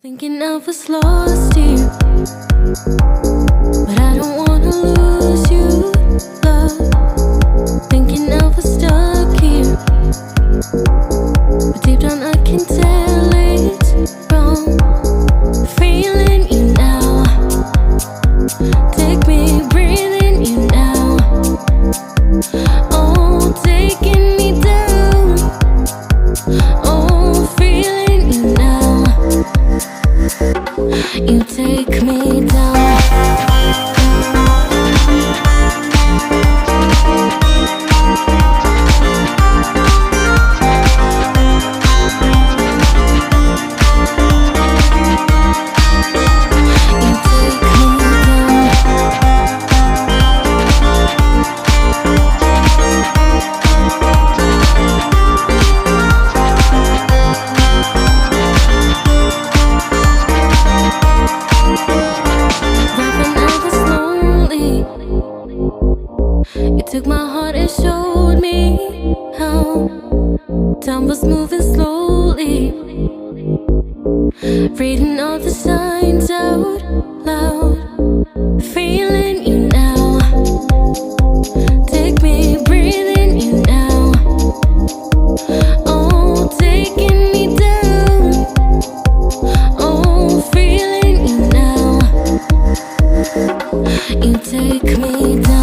Thinking I was lost here, but I don't wanna lose you, love. Thinking I was stuck here, but deep down I can tell it's wrong. Feeling you now, take me breathing you now. Oh, taking me down. Oh, feeling you now. You take me down. Took my heart and showed me how time was moving slowly, reading all the signs out loud. Feeling you now, take me breathing you now. Oh, taking me down. Oh, feeling you now. You take me down.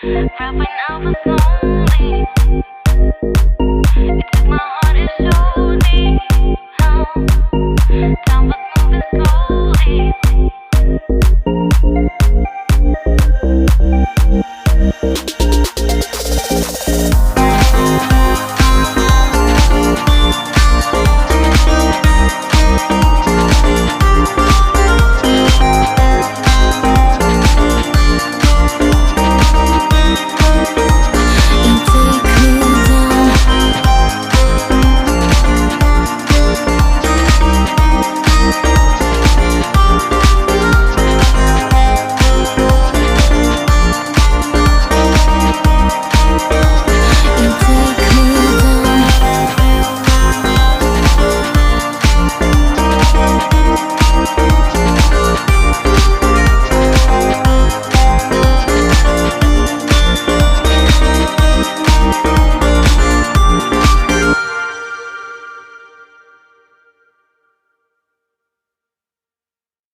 Right when I was lonely, you took my